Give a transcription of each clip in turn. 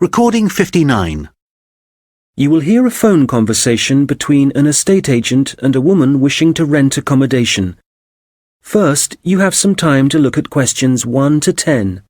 Recording 59. You will hear a phone conversation between an estate agent and a woman wishing to rent accommodation. First, you have some time to look at questions 1 to 10.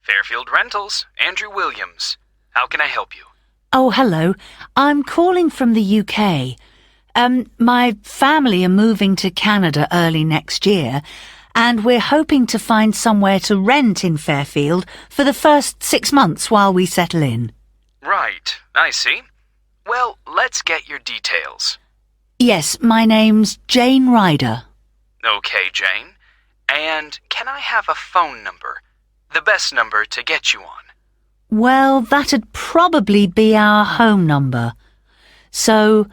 Fairfield Rentals, Andrew Williams. How can I help you? Oh, hello. I'm calling from the UK. My family are moving to Canada early next year, and we're hoping to find somewhere to rent in Fairfield for the first 6 months while we settle in. Right, I see. Well, let's get your details. Yes, my name's Jane Ryder. Okay, Jane. And can I have a phone number? The best number to get you on. Well, that'd probably be our home number. So,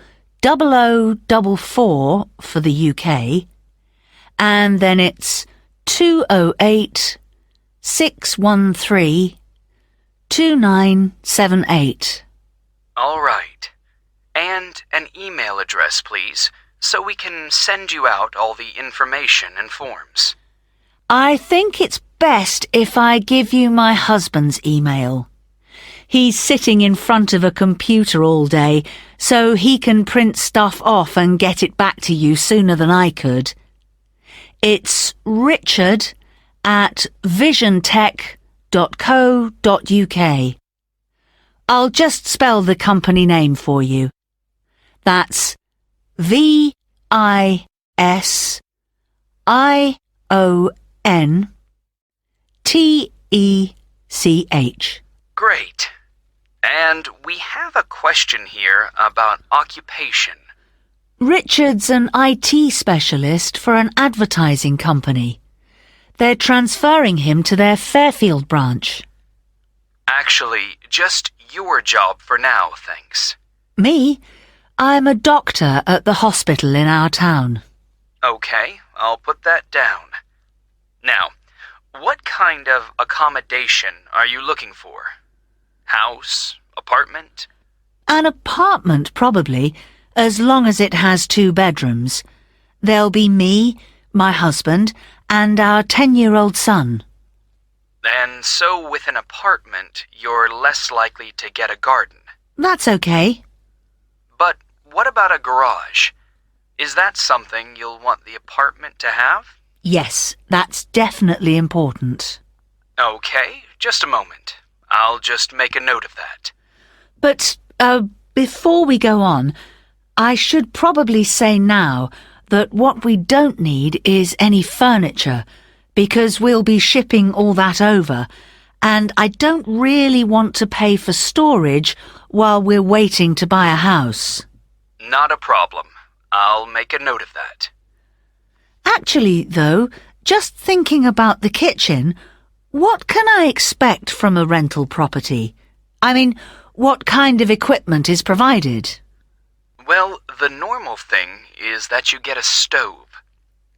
0044 for the UK, and then it's 208 613 2978. All right. And an email address, please, so we can send you out all the information and forms. I think it's best if I give you my husband's email. He's sitting in front of a computer all day, so he can print stuff off and get it back to you sooner than I could. It's richard@visiontech.co.uk. I'll just spell the company name for you. That's VISIONTECH. Great. And we have a question here about occupation. Richard's an IT specialist for an advertising company. They're transferring him to their Fairfield branch. Actually, just your job for now, thanks. Me? I'm a doctor at the hospital in our town. Okay, I'll put that down. Now, what kind of accommodation are you looking for? House? Apartment? An apartment, probably, as long as it has 2 bedrooms. There'll be me, my husband, and our 10-year-old son. And so with an apartment, you're less likely to get a garden. That's okay. But what about a garage? Is that something you'll want the apartment to have? Yes, that's definitely important. Okay, just a moment. I'll just make a note of that. But, before we go on, I should probably say now that what we don't need is any furniture, because we'll be shipping all that over, and I don't really want to pay for storage while we're waiting to buy a house. Not a problem. I'll make a note of that. Actually, though, just thinking about the kitchen, what can I expect from a rental property? I mean, what kind of equipment is provided? Well, the normal thing is that you get a stove.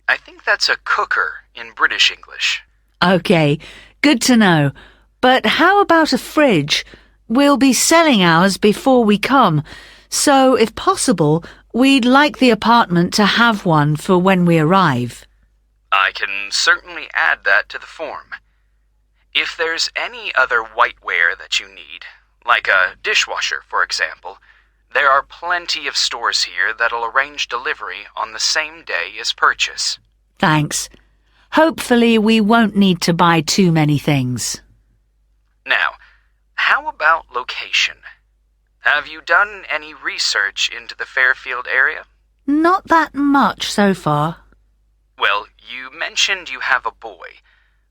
I think that's a cooker in British English. Okay, good to know. But how about a fridge? We'll be selling ours before we come, so if possible, we'd like the apartment to have one for when we arrive. I can certainly add that to the form. If there's any other whiteware that you need, like a dishwasher, for example, there are plenty of stores here that'll arrange delivery on the same day as purchase. Thanks. Hopefully we won't need to buy too many things. Now, how about location? Have you done any research into the Fairfield area? Not that much so far. Well, you mentioned you have a boy.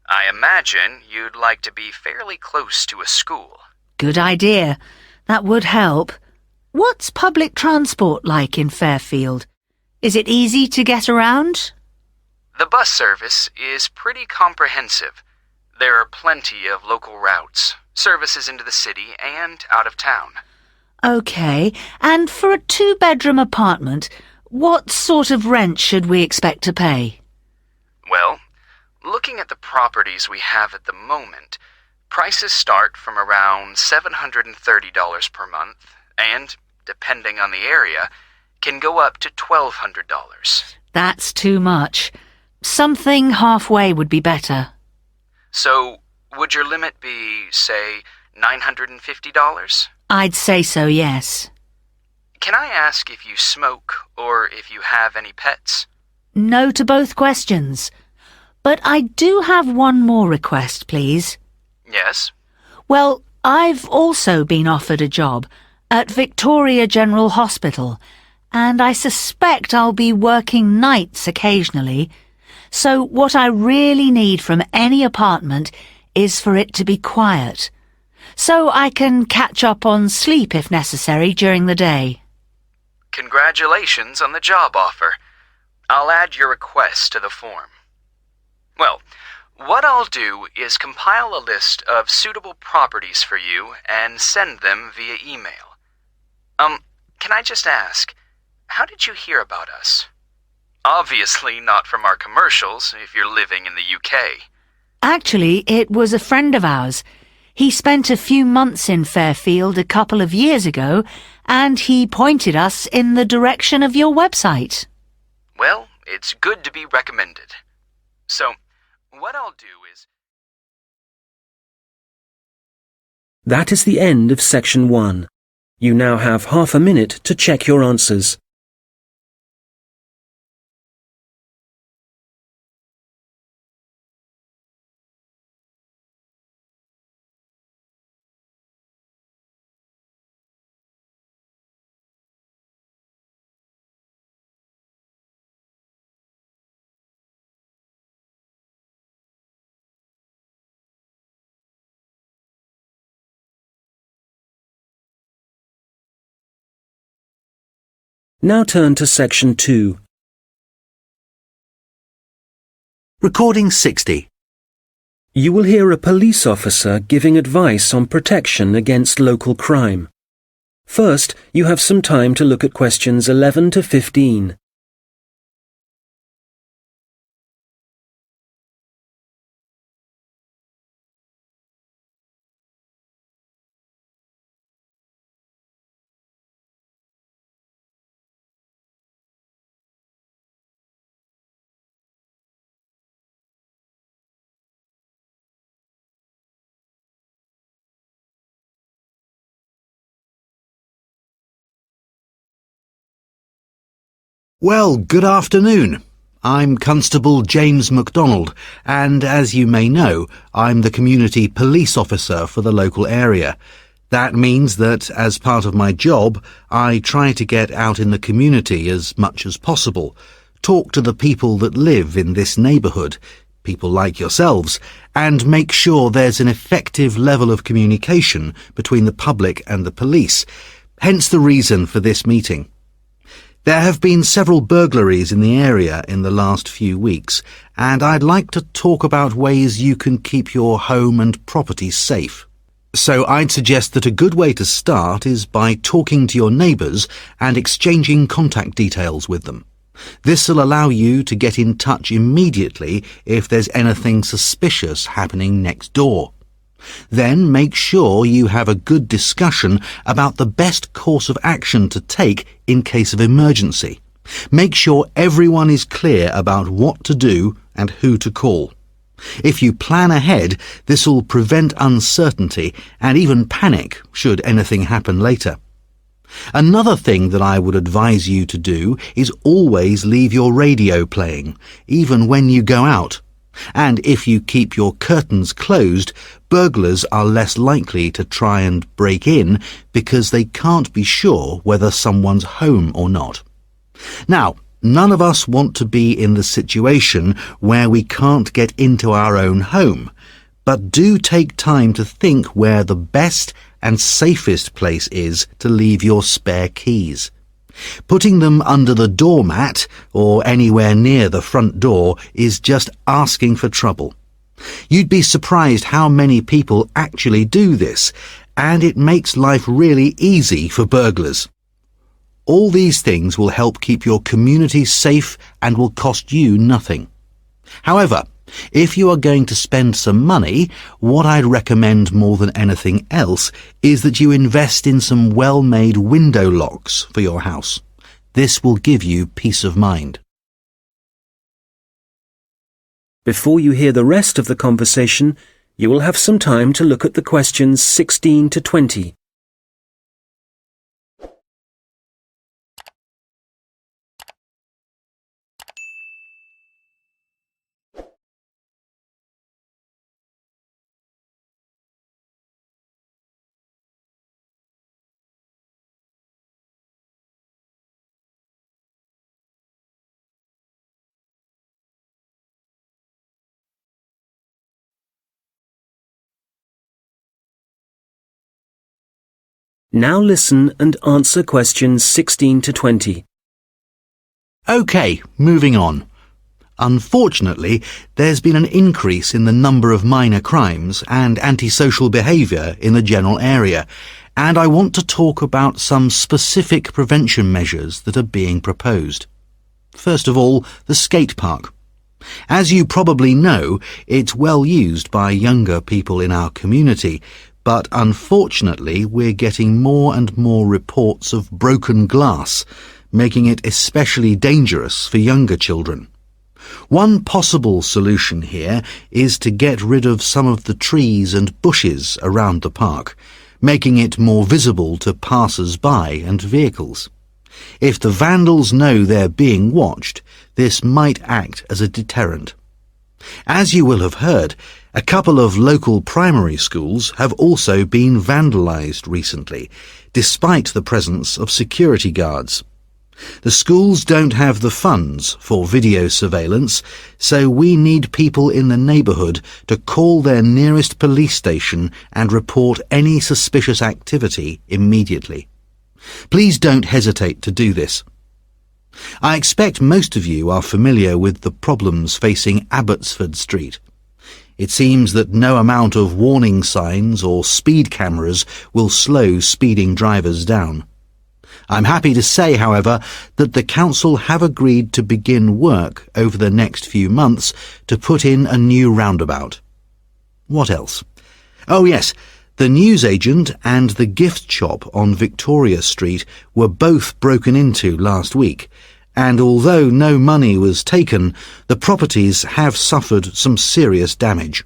I imagine you'd like to be fairly close to a school. Good idea. That would help. What's public transport like in Fairfield? Is it easy to get around? The bus service is pretty comprehensive. There are plenty of local routes, services into the city and out of town. OK, and for a 2-bedroom apartment, what sort of rent should we expect to pay? Well, looking at the properties we have at the moment, prices start from around $730 per month and, depending on the area, can go up to $1,200. That's too much. Something halfway would be better. So, would your limit be, say, $950? I'd say so, yes. Can I ask if you smoke or if you have any pets? No to both questions. But I do have one more request, please. Yes? Well, I've also been offered a job at Victoria General Hospital, and I suspect I'll be working nights occasionally. So what I really need from any apartment is for it to be quiet, so I can catch up on sleep if necessary during the day. Congratulations on the job offer. I'll add your request to the form. Well, what I'll do is compile a list of suitable properties for you and send them via email. Can I just ask, how did you hear about us? Obviously not from our commercials if you're living in the UK. Actually, it was a friend of ours. He spent a few months in Fairfield a couple of years ago, and he pointed us in the direction of your website. Well, it's good to be recommended. So, what I'll do is... That is the end of section 1. You now have half a minute to check your answers. Now turn to section 2. Recording 60. You will hear a police officer giving advice on protection against local crime. First, you have some time to look at questions 11 to 15. Well, good afternoon. I'm Constable James MacDonald, and as you may know, I'm the community police officer for the local area. That means that, as part of my job, I try to get out in the community as much as possible, talk to the people that live in this neighbourhood, people like yourselves, and make sure there's an effective level of communication between the public and the police, hence the reason for this meeting. There have been several burglaries in the area in the last few weeks, and I'd like to talk about ways you can keep your home and property safe. So I'd suggest that a good way to start is by talking to your neighbours and exchanging contact details with them. This will allow you to get in touch immediately if there's anything suspicious happening next door. Then make sure you have a good discussion about the best course of action to take in case of emergency. Make sure everyone is clear about what to do and who to call. If you plan ahead, this will prevent uncertainty and even panic should anything happen later. Another thing that I would advise you to do is always leave your radio playing, even when you go out. And if you keep your curtains closed, burglars are less likely to try and break in because they can't be sure whether someone's home or not. Now, none of us want to be in the situation where we can't get into our own home, but do take time to think where the best and safest place is to leave your spare keys. Putting them under the doormat or anywhere near the front door is just asking for trouble. You'd be surprised how many people actually do this, and it makes life really easy for burglars. All these things will help keep your community safe and will cost you nothing. However, if you are going to spend some money, what I'd recommend more than anything else is that you invest in some well-made window locks for your house. This will give you peace of mind. Before you hear the rest of the conversation, you will have some time to look at the questions 16 to 20. Now listen and answer questions 16 to 20. OK, moving on. Unfortunately, there's been an increase in the number of minor crimes and antisocial behaviour in the general area, and I want to talk about some specific prevention measures that are being proposed. First of all, the skate park. As you probably know, it's well used by younger people in our community, but unfortunately we're getting more and more reports of broken glass, making it especially dangerous for younger children. One possible solution here is to get rid of some of the trees and bushes around the park, making it more visible to passers-by and vehicles. If the vandals know they're being watched, this might act as a deterrent. As you will have heard, a couple of local primary schools have also been vandalised recently, despite the presence of security guards. The schools don't have the funds for video surveillance, so we need people in the neighbourhood to call their nearest police station and report any suspicious activity immediately. Please don't hesitate to do this. I expect most of you are familiar with the problems facing Abbotsford Street. It seems that no amount of warning signs or speed cameras will slow speeding drivers down. I'm happy to say, however, that the council have agreed to begin work over the next few months to put in a new roundabout. What else? Oh yes, the newsagent and the gift shop on Victoria Street were both broken into last week, and although no money was taken, the properties have suffered some serious damage.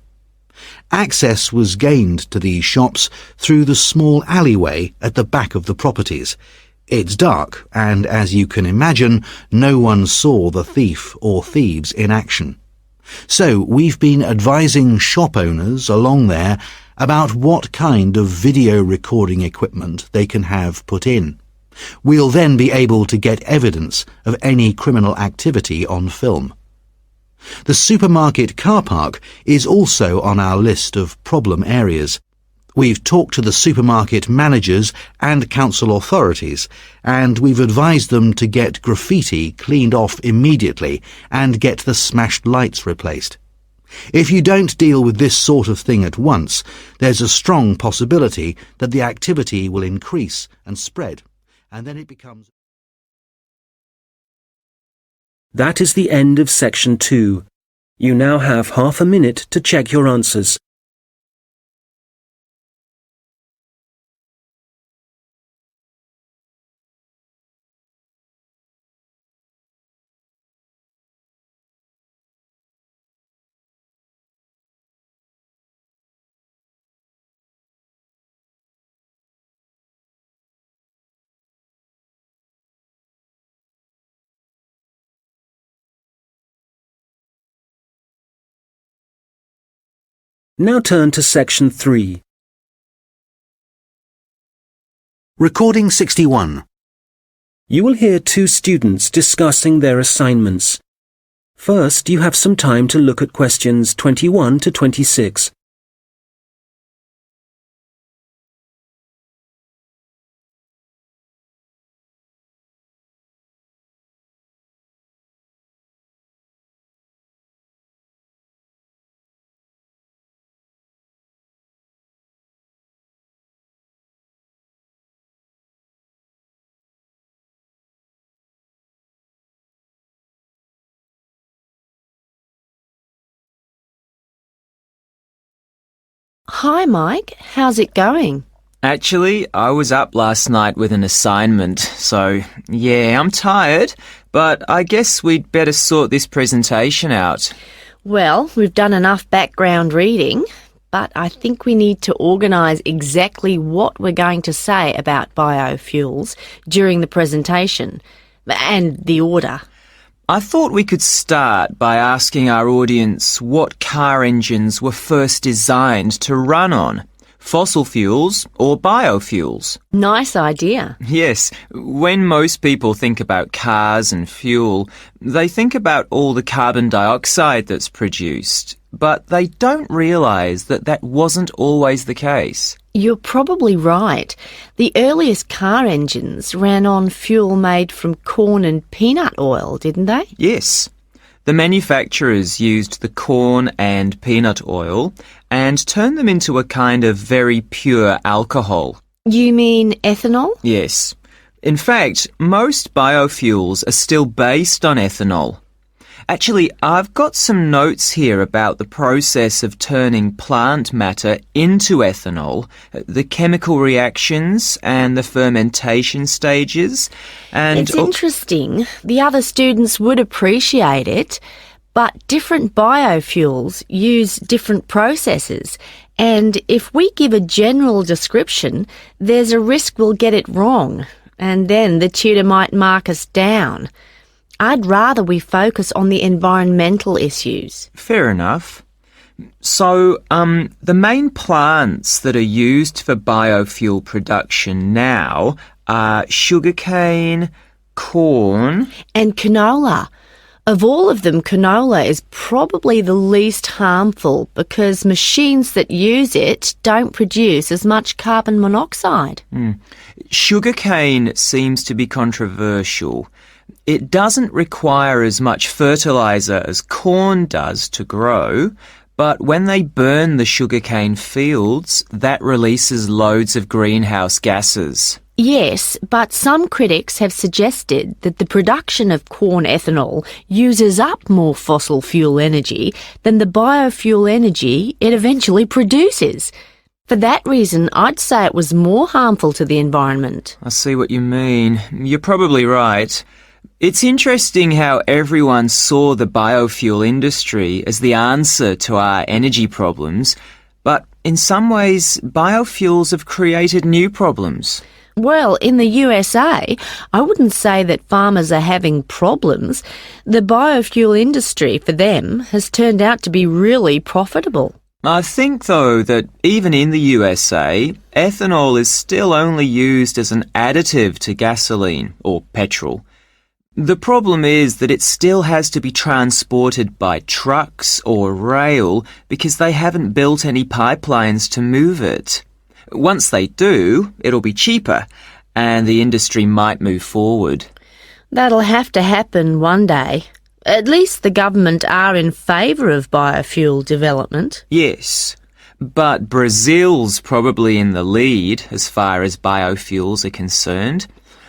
Access was gained to these shops through the small alleyway at the back of the properties. It's dark, and as you can imagine, no one saw the thief or thieves in action. So we've been advising shop owners along there about what kind of video recording equipment they can have put in. We'll then be able to get evidence of any criminal activity on film. The supermarket car park is also on our list of problem areas. We've talked to the supermarket managers and council authorities, and we've advised them to get graffiti cleaned off immediately and get the smashed lights replaced. If you don't deal with this sort of thing at once, there's a strong possibility that the activity will increase and spread, and then it becomes... That is the end of section 2. You now have half a minute to check your answers. Now turn to section 3. Recording 61. You will hear two students discussing their assignments. First, you have some time to look at questions 21 to 26. Hi, Mike. How's it going? Actually, I was up last night with an assignment, so yeah, I'm tired, but I guess we'd better sort this presentation out. Well, we've done enough background reading, but I think we need to organise exactly what we're going to say about biofuels during the presentation, and the order. I thought we could start by asking our audience what car engines were first designed to run on. Fossil fuels or biofuels? Nice idea. Yes, when most people think about cars and fuel, they think about all the carbon dioxide that's produced, but they don't realise that that wasn't always the case. You're probably right. The earliest car engines ran on fuel made from corn and peanut oil, didn't they? Yes. The manufacturers used the corn and peanut oil and turned them into a kind of very pure alcohol. You mean ethanol? Yes. In fact, most biofuels are still based on ethanol. Actually, I've got some notes here about the process of turning plant matter into ethanol, the chemical reactions and the fermentation stages. And it's interesting. The other students would appreciate it, but different biofuels use different processes. And if we give a general description, there's a risk we'll get it wrong, and then the tutor might mark us down. I'd rather we focus on the environmental issues. Fair enough. So, the main plants that are used for biofuel production now are sugarcane, corn... and canola. Of all of them, canola is probably the least harmful because machines that use it don't produce as much carbon monoxide. Sugarcane seems to be controversial. It doesn't require as much fertiliser as corn does to grow, but when they burn the sugarcane fields, that releases loads of greenhouse gases. Yes, but some critics have suggested that the production of corn ethanol uses up more fossil fuel energy than the biofuel energy it eventually produces. For that reason, I'd say it was more harmful to the environment. I see what you mean. You're probably right. It's interesting how everyone saw the biofuel industry as the answer to our energy problems, but in some ways, biofuels have created new problems. Well, in the USA, I wouldn't say that farmers are having problems. The biofuel industry for them has turned out to be really profitable. I think, though, that even in the USA, ethanol is still only used as an additive to gasoline or petrol. The problem is that it still has to be transported by trucks or rail because they haven't built any pipelines to move it. Once they do, it'll be cheaper and the industry might move forward. That'll have to happen one day. At least the government are in favour of biofuel development. Yes, but Brazil's probably in the lead as far as biofuels are concerned.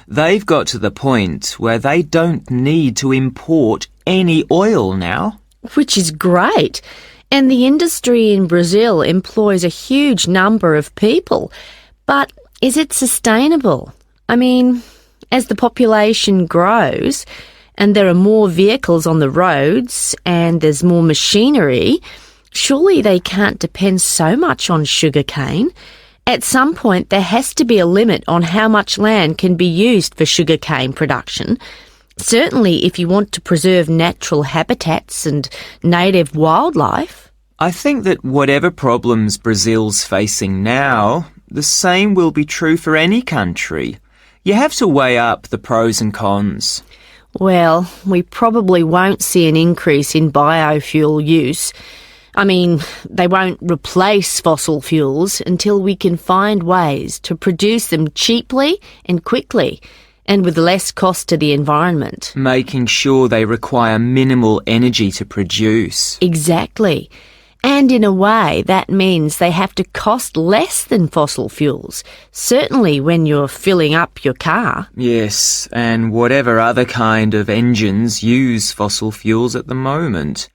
They've got to the point where they don't need to import any oil now. Which is great. And the industry in Brazil employs a huge number of people. But is it sustainable? I mean, as the population grows and there are more vehicles on the roads and there's more machinery, surely they can't depend so much on sugarcane. At some point, there has to be a limit on how much land can be used for sugarcane production. Certainly, if you want to preserve natural habitats and native wildlife. I think that whatever problems Brazil's facing now, the same will be true for any country. You have to weigh up the pros and cons. Well, we probably won't see an increase in biofuel use. I mean, they won't replace fossil fuels until we can find ways to produce them cheaply and quickly and with less cost to the environment. Making sure they require minimal energy to produce. Exactly. And in a way, that means they have to cost less than fossil fuels, certainly when you're filling up your car. Yes, and whatever other kind of engines use fossil fuels at the moment.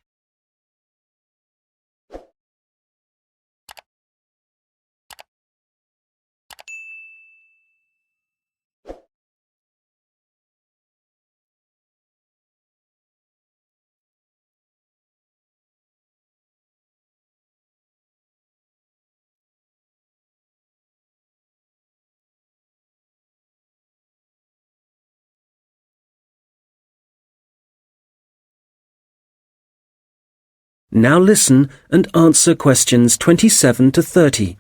Now listen and answer questions 27 to 30.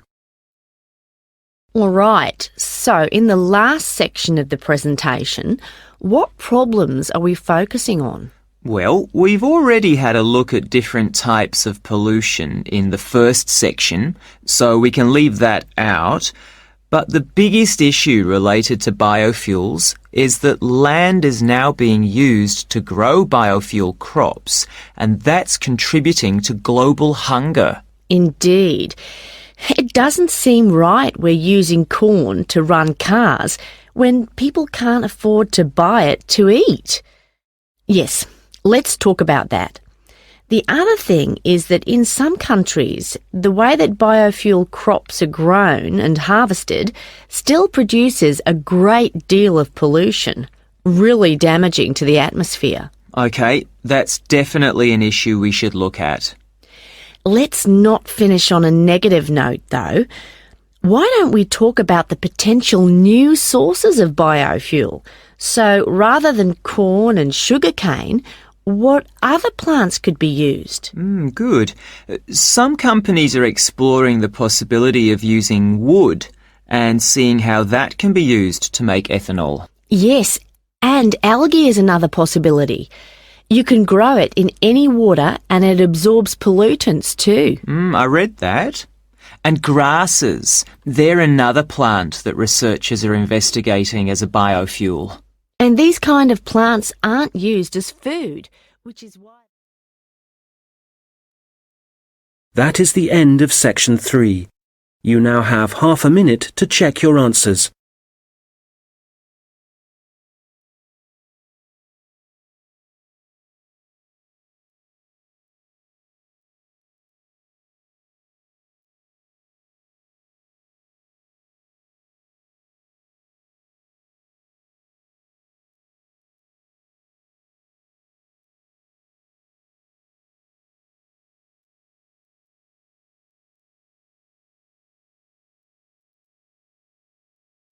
All right, so in the last section of the presentation, what problems are we focusing on? Well, we've already had a look at different types of pollution in the first section, so we can leave that out. But the biggest issue related to biofuels is that land is now being used to grow biofuel crops, and that's contributing to global hunger. Indeed. It doesn't seem right we're using corn to run cars when people can't afford to buy it to eat. Yes, let's talk about that. The other thing is that in some countries, the way that biofuel crops are grown and harvested still produces a great deal of pollution, really damaging to the atmosphere. Okay, that's definitely an issue we should look at. Let's not finish on a negative note, though. Why don't we talk about the potential new sources of biofuel? So rather than corn and sugarcane, what other plants could be used? Good. Some companies are exploring the possibility of using wood and seeing how that can be used to make ethanol. Yes, and algae is another possibility. You can grow it in any water and it absorbs pollutants too. I read that. And grasses, they're another plant that researchers are investigating as a biofuel. And these kind of plants aren't used as food, which is why... That is the end of section 3. You now have half a minute to check your answers.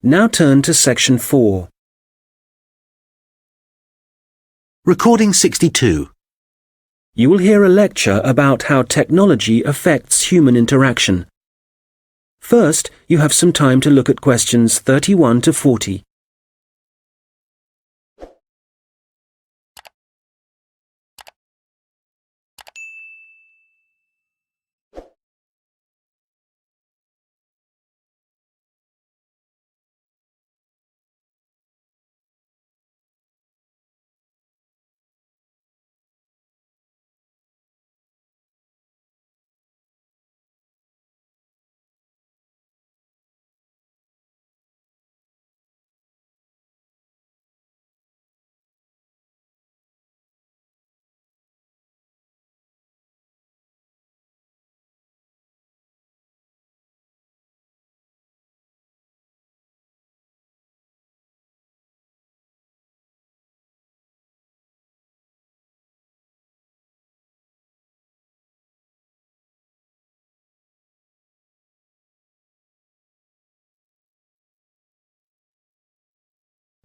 Now turn to section 4. Recording 62. You will hear a lecture about how technology affects human interaction. First, you have some time to look at questions 31 to 40.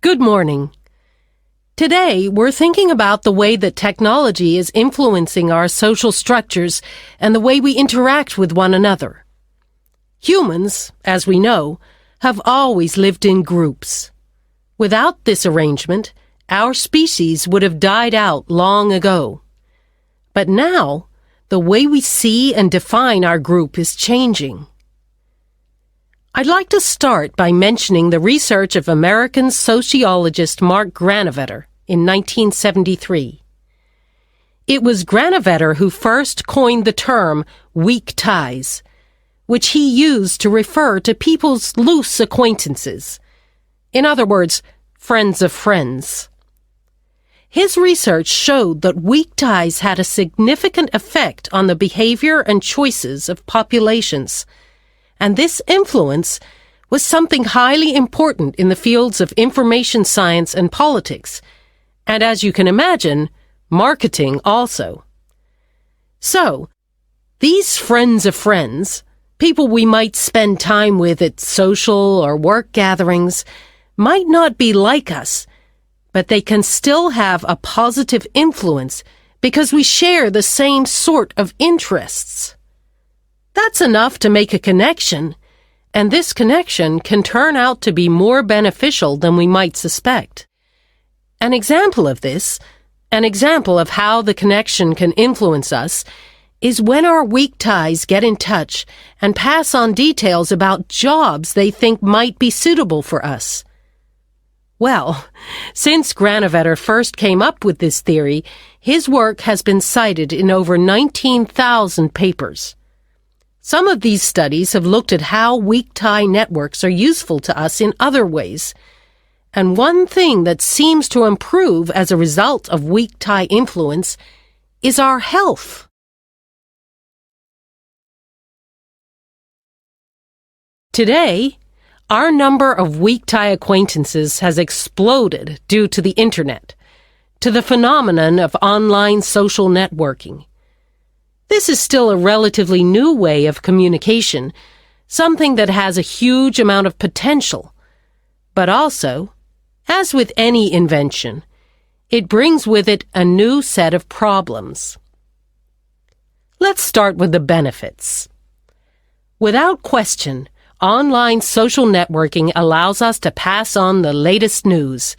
Good morning. Today, we're thinking about the way that technology is influencing our social structures and the way we interact with one another. Humans, as we know, have always lived in groups. Without this arrangement, our species would have died out long ago. But now, the way we see and define our group is changing. I'd like to start by mentioning the research of American sociologist Mark Granovetter in 1973. It was Granovetter who first coined the term weak ties, which he used to refer to people's loose acquaintances. In other words, friends of friends. His research showed that weak ties had a significant effect on the behavior and choices of populations, and this influence was something highly important in the fields of information science and politics, and as you can imagine, marketing also. So, these friends of friends, people we might spend time with at social or work gatherings, might not be like us, but they can still have a positive influence because we share the same sort of interests. That's enough to make a connection, and this connection can turn out to be more beneficial than we might suspect. An example of this, an example of how the connection can influence us, is when our weak ties get in touch and pass on details about jobs they think might be suitable for us. Well, since Granovetter first came up with this theory, his work has been cited in over 19,000 papers. Some of these studies have looked at how weak tie networks are useful to us in other ways. And one thing that seems to improve as a result of weak tie influence is our health. Today, our number of weak tie acquaintances has exploded due to the Internet, to the phenomenon of online social networking. This is still a relatively new way of communication, something that has a huge amount of potential. But also, as with any invention, it brings with it a new set of problems. Let's start with the benefits. Without question, online social networking allows us to pass on the latest news,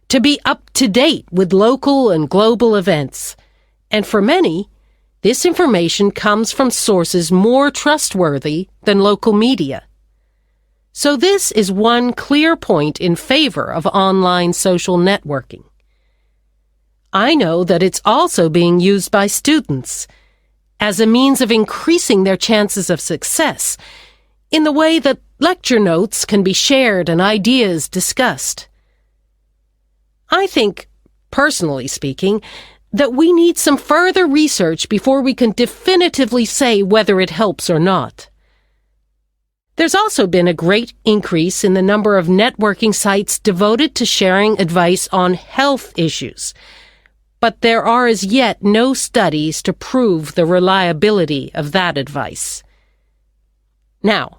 to be up to date with local and global events, and for many, this information comes from sources more trustworthy than local media. So this is one clear point in favor of online social networking. I know that it's also being used by students as a means of increasing their chances of success in the way that lecture notes can be shared and ideas discussed. I think, personally speaking, that we need some further research before we can definitively say whether it helps or not. There's also been a great increase in the number of networking sites devoted to sharing advice on health issues, but there are as yet no studies to prove the reliability of that advice. Now,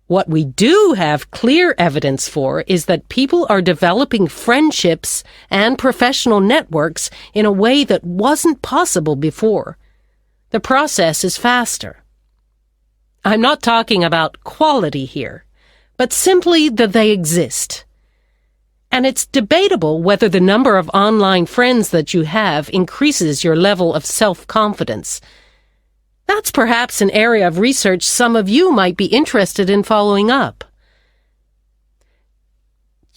what we do have clear evidence for is that people are developing friendships and professional networks in a way that wasn't possible before. The process is faster. I'm not talking about quality here, but simply that they exist. And it's debatable whether the number of online friends that you have increases your level of self-confidence. That's perhaps an area of research some of you might be interested in following up.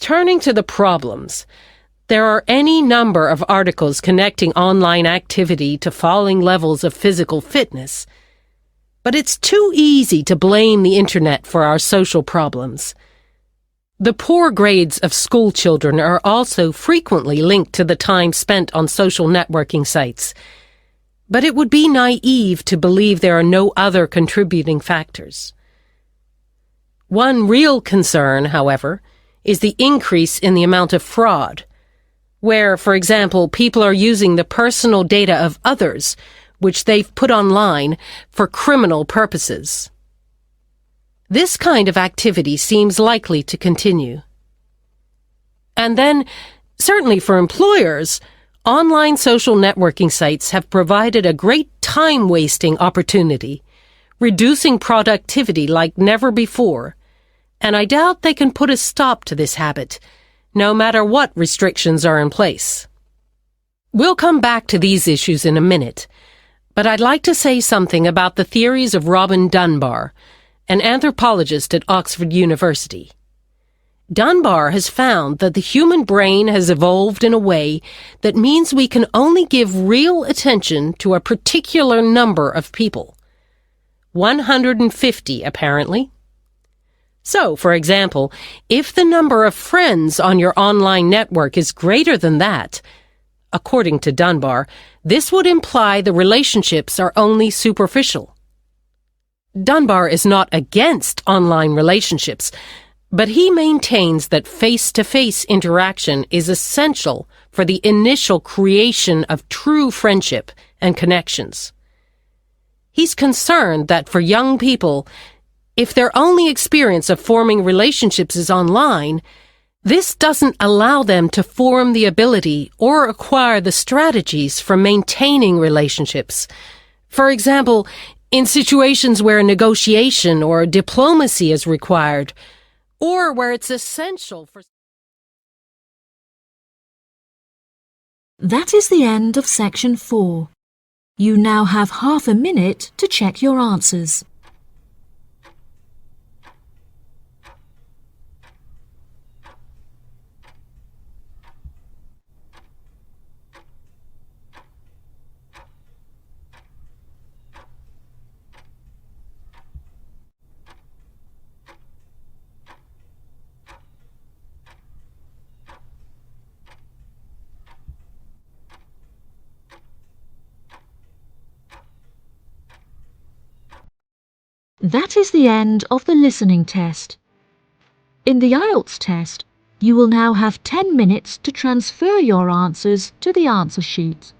Turning to the problems, there are any number of articles connecting online activity to falling levels of physical fitness. But it's too easy to blame the Internet for our social problems. The poor grades of school children are also frequently linked to the time spent on social networking sites. But it would be naive to believe there are no other contributing factors. One real concern, however, is the increase in the amount of fraud, where, for example, people are using the personal data of others, which they've put online, for criminal purposes. This kind of activity seems likely to continue. And then, certainly for employers, online social networking sites have provided a great time-wasting opportunity, reducing productivity like never before, and I doubt they can put a stop to this habit, no matter what restrictions are in place. We'll come back to these issues in a minute, but I'd like to say something about the theories of Robin Dunbar, an anthropologist at Oxford University. Dunbar has found that the human brain has evolved in a way that means we can only give real attention to a particular number of people. 150, apparently. So, for example, if the number of friends on your online network is greater than that, according to Dunbar, this would imply the relationships are only superficial. Dunbar is not against online relationships, but he maintains that face-to-face interaction is essential for the initial creation of true friendship and connections. He's concerned that for young people, if their only experience of forming relationships is online, This doesn't allow them to form the ability or acquire the strategies for maintaining relationships. For example, in situations where negotiation or diplomacy is required, or where it's essential for... That is the end of section 4. You now have half a minute to check your answers. That is the end of the listening test. In the IELTS test, you will now have 10 minutes to transfer your answers to the answer sheet.